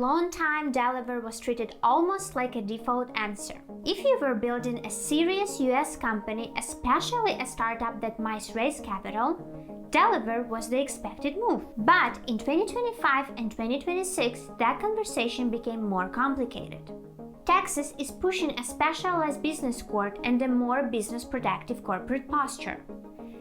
long time, Delaware was treated almost like a default answer. If you were building a serious US company, especially a startup that might raise capital, Delaware was the expected move. But in 2025 and 2026, that conversation became more complicated. Texas is pushing a specialized business court and a more business-protective corporate posture.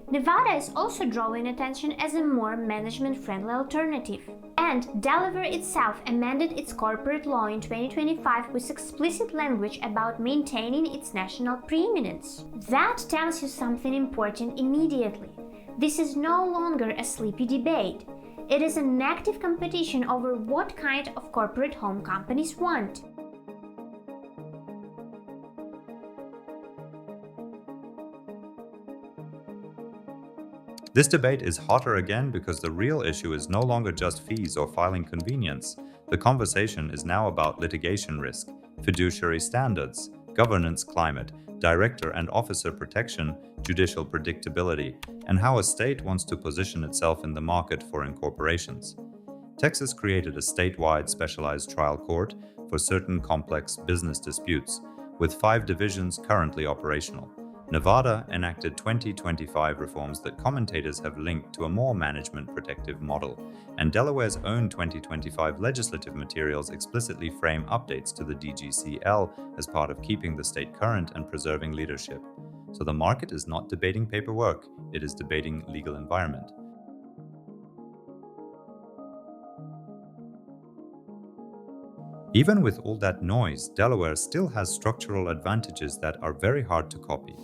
Nevada is also drawing attention as a more management-friendly alternative. And Delaware itself amended its corporate law in 2025 with explicit language about maintaining its national preeminence. That tells you something important immediately. This is no longer a sleepy debate. It is an active competition over what kind of corporate home companies want. This debate is hotter again because the real issue is no longer just fees or filing convenience. The conversation is now about litigation risk, fiduciary standards, governance climate, director and officer protection, judicial predictability, and how a state wants to position itself in the market for incorporations. Texas created a statewide specialized trial court for certain complex business disputes, with 5 divisions currently operational. Nevada enacted 2025 reforms that commentators have linked to a more management-protective model, and Delaware's own 2025 legislative materials explicitly frame updates to the DGCL as part of keeping the state current and preserving leadership. So the market is not debating paperwork, it is debating legal environment. Even with all that noise, Delaware still has structural advantages that are very hard to copy.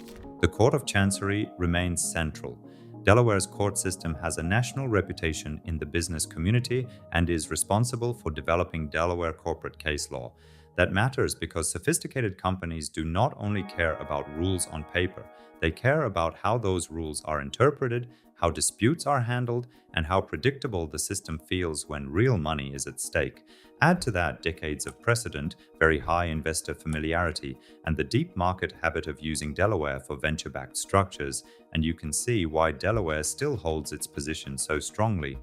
The Court of Chancery remains central. Delaware's court system has a national reputation in the business community and is responsible for developing Delaware corporate case law. That matters because sophisticated companies do not only care about rules on paper, they care about how those rules are interpreted, how disputes are handled, and how predictable the system feels when real money is at stake. Add to that decades of precedent, very high investor familiarity, and the deep market habit of using Delaware for venture-backed structures, and you can see why Delaware still holds its position so strongly.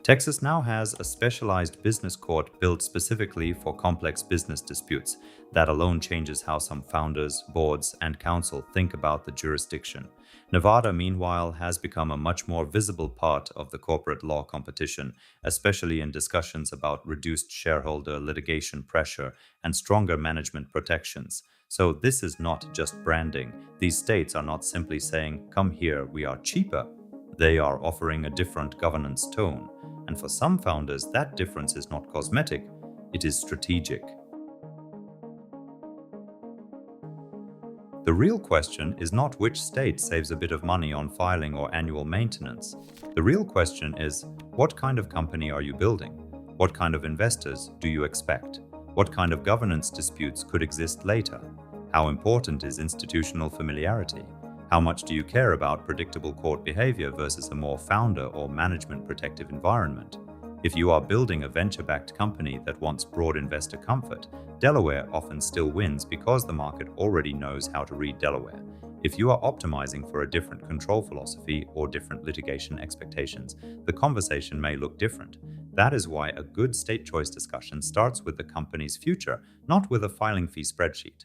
Texas now has a specialized business court built specifically for complex business disputes. That alone changes how some founders, boards, and counsel think about the jurisdiction. Nevada, meanwhile, has become a much more visible part of the corporate law competition, especially in discussions about reduced shareholder litigation pressure and stronger management protections. So this is not just branding. These states are not simply saying, "Come here, we are cheaper." They are offering a different governance tone. And for some founders, that difference is not cosmetic, it is strategic. The real question is not which state saves a bit of money on filing or annual maintenance. The real question is, what kind of company are you building? What kind of investors do you expect? What kind of governance disputes could exist later? How important is institutional familiarity? How much do you care about predictable court behavior versus a more founder or management protective environment? If you are building a venture-backed company that wants broad investor comfort, Delaware often still wins because the market already knows how to read Delaware. If you are optimizing for a different control philosophy or different litigation expectations, the conversation may look different. That is why a good state choice discussion starts with the company's future, not with a filing fee spreadsheet.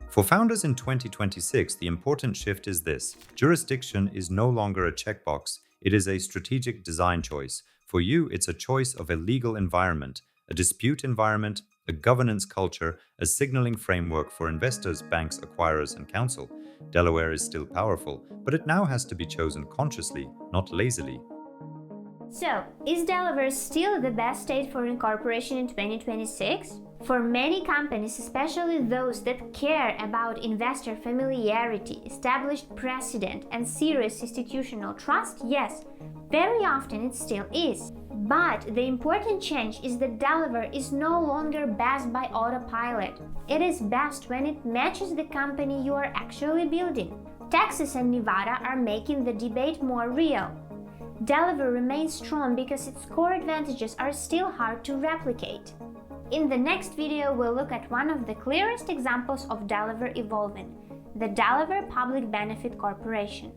For founders in 2026, the important shift is this. Jurisdiction is no longer a checkbox, it is a strategic design choice. For you, it's a choice of a legal environment, a dispute environment, a governance culture, a signaling framework for investors, banks, acquirers, and counsel. Delaware is still powerful, but it now has to be chosen consciously, not lazily. So, is Delaware still the best state for incorporation in 2026? For many companies, especially those that care about investor familiarity, established precedent, and serious institutional trust, yes, very often it still is. But the important change is that Delaware is no longer best by autopilot. It is best when it matches the company you are actually building. Texas and Nevada are making the debate more real. Delaware remains strong because its core advantages are still hard to replicate. In the next video, we'll look at one of the clearest examples of Delaware evolving, the Delaware Public Benefit Corporation.